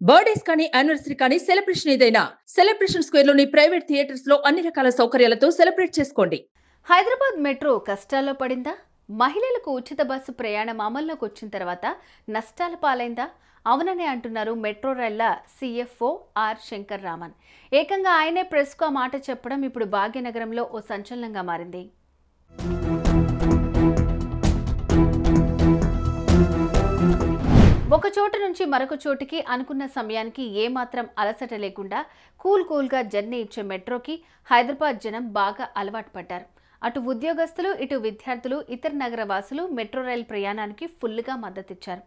Birthdays కానీ anniversary కానీ celebration ఏదైనా సెలబ్రేషన్ స్క్వేర్ లోని ప్రైవేట్ థియేటర్స్ లో అన్ని రకాల సౌకర్యాలతో సెలబ్రేట్ చేసుకోండి. హైదరాబాద్ మెట్రో కష్టాల్లో పడిందా? మహిళలకు ఉచిత బస్సు ప్రయాణం అమల్లోకి వచ్చిన తర్వాత నష్టాల పాలైందా? అవుననే అంటున్నారు మెట్రో రైళ్ల సిఎఫ్ఓ ఆర్ శంకర్ రామన్. ఏకంగా ఆయనే ప్రెస్కు ఆ మాట చెప్పడం ఇప్పుడు భాగ్యనగరంలో ఓ సంచలనంగా మారింది. ఒక చోటు నుంచి మరొక చోటుకి అనుకున్న సమయానికి ఏమాత్రం అలసట లేకుండా కూల్గా జర్నీ ఇచ్చే మెట్రోకి హైదరాబాద్ జనం బాగా అలవాటు పడ్డారు. అటు ఉద్యోగస్తులు, ఇటు విద్యార్థులు, ఇతర నగర వాసులు మెట్రో రైలు ప్రయాణానికి ఫుల్గా మద్దతిచ్చారు.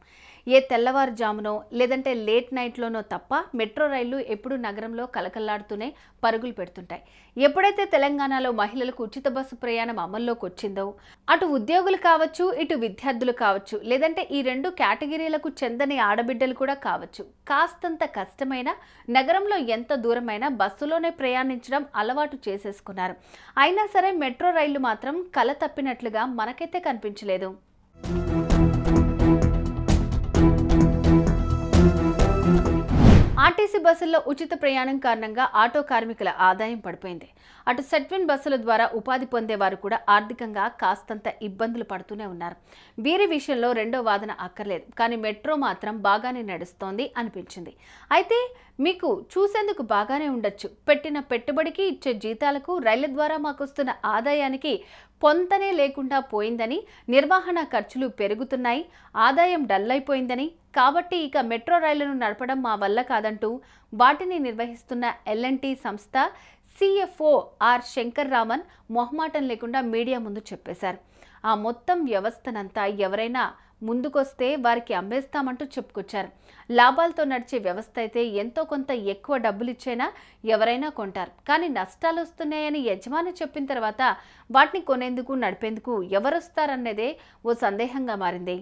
ఏ తెల్లవారుజామునో లేదంటే లేట్ నైట్లోనో తప్ప మెట్రో రైళ్లు ఎప్పుడూ నగరంలో కలకల్లాడుతూనే పరుగులు పెడుతుంటాయి. ఎప్పుడైతే తెలంగాణలో మహిళలకు ఉచిత బస్సు ప్రయాణం అమల్లోకి వచ్చిందో అటు ఉద్యోగులు కావచ్చు, ఇటు విద్యార్థులు కావచ్చు, లేదంటే ఈ రెండు కేటగిరీలకు చెందని ఆడబిడ్డలు కూడా కావచ్చు, కాస్తంత కష్టమైన నగరంలో ఎంత దూరమైనా బస్సులోనే ప్రయాణించడం అలవాటు చేసేసుకున్నారు. అయినా సరే మెట్రో రైళ్లు మాత్రం కల తప్పినట్లుగా మనకైతే కనిపించలేదు. ఆర్టీసీ బస్సుల్లో ఉచిత ప్రయాణం కారణంగా ఆటో కార్మికుల ఆదాయం పడిపోయింది. అటు సెట్విన్ బస్సుల ద్వారా ఉపాధి పొందేవారు కూడా ఆర్థికంగా కాస్తంత ఇబ్బందులు పడుతూనే ఉన్నారు. వీరి విషయంలో రెండో వాదన అక్కర్లేదు, కానీ మెట్రో మాత్రం బాగానే నడుస్తోంది అనిపించింది. అయితే మీకు చూసేందుకు బాగానే ఉండొచ్చు, పెట్టిన పెట్టుబడికి ఇచ్చే జీతాలకు రైళ్ల ద్వారా మాకొస్తున్న ఆదాయానికి పొంతనే లేకుండా పోయిందని, నిర్వహణ ఖర్చులు పెరుగుతున్నాయి, ఆదాయం డల్ అయిపోయిందని, కాబట్టి ఇక మెట్రో రైళ్లను నడపడం మా వల్ల కాదంటూ వాటిని నిర్వహిస్తున్న ఎల్ఎన్టీ సంస్థ సిఎఫ్ఓ ఆర్ శంకర్ రామన్ మొహమాటం లేకుండా మీడియా ముందు చెప్పేశారు. ఆ మొత్తం వ్యవస్థనంతా ఎవరైనా ముందుకొస్తే వారికి అమ్మేస్తామంటూ చెప్పుకొచ్చారు. లాభాలతో నడిచే వ్యవస్థ అయితే ఎంతో కొంత ఎక్కువ డబ్బులు ఇచ్చైనా ఎవరైనా కొంటారు. కానీ నష్టాలు వస్తున్నాయని యజమాని చెప్పిన తర్వాత వాటిని కొనేందుకు, నడిపేందుకు ఎవరొస్తారన్నదే ఓ సందేహంగా మారింది.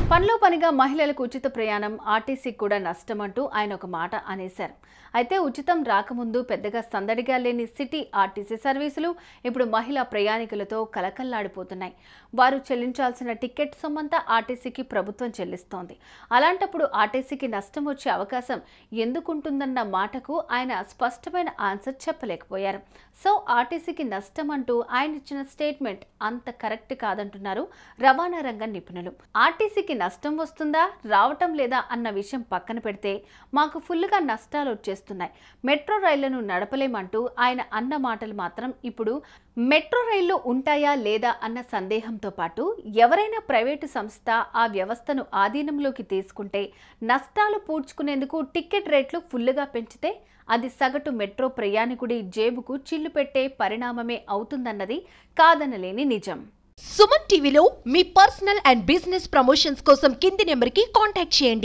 పనిలో పనిగా మహిళలకు ఉచిత ప్రయాణం ఆర్టీసీకి కూడా నష్టమంటూ ఆయన ఒక మాట అనేశారు. అయితే ఉచితం రాకముందు పెద్దగా సందడిగా లేని సిటీ ఆర్టీసీ సర్వీసులు ఇప్పుడు మహిళా ప్రయాణికులతో కలకల్లాడిపోతున్నాయి. వారు చెల్లించాల్సిన టికెట్ సొమ్మంతా ఆర్టీసీకి ప్రభుత్వం చెల్లిస్తోంది. అలాంటప్పుడు ఆర్టీసీకి నష్టం వచ్చే అవకాశం ఎందుకుంటుందన్న మాటకు ఆయన స్పష్టమైన ఆన్సర్ చెప్పలేకపోయారు. సో ఆర్టీసీకి నష్టం అంటూ ఆయన ఇచ్చిన స్టేట్మెంట్ అంత కరెక్ట్ కాదంటున్నారు రవాణా రంగ నిపుణులు. ఆర్టీసీకి నష్టం వస్తుందా, రావటం లేదా అన్న విషయం పక్కన పెడితే మాకు ఫుల్గా నష్టాలు వచ్చేస్తున్నాయి, మెట్రో రైళ్లను నడపలేమంటూ ఆయన అన్న మాటలు మాత్రం ఇప్పుడు మెట్రో రైళ్లు ఉంటాయా లేదా అన్న సందేహంతో పాటు ఎవరైనా ప్రైవేటు సంస్థ ఆ వ్యవస్థను ఆధీనంలోకి తీసుకుంటే నష్టాలు పూడ్చుకునేందుకు టికెట్ రేట్లు ఫుల్గా పెంచితే అది సగటు మెట్రో ప్రయాణికుడి జేబుకు చిల్లు పెట్టే పరిణామమే అవుతుందన్నది కాదనలేని నిజం. సుమన్ టీవీలో మీ పర్సనల్ అండ్ బిజినెస్ ప్రమోషన్స్ కోసం కింది నెంబర్కి కాంటాక్ట్ చేయండి.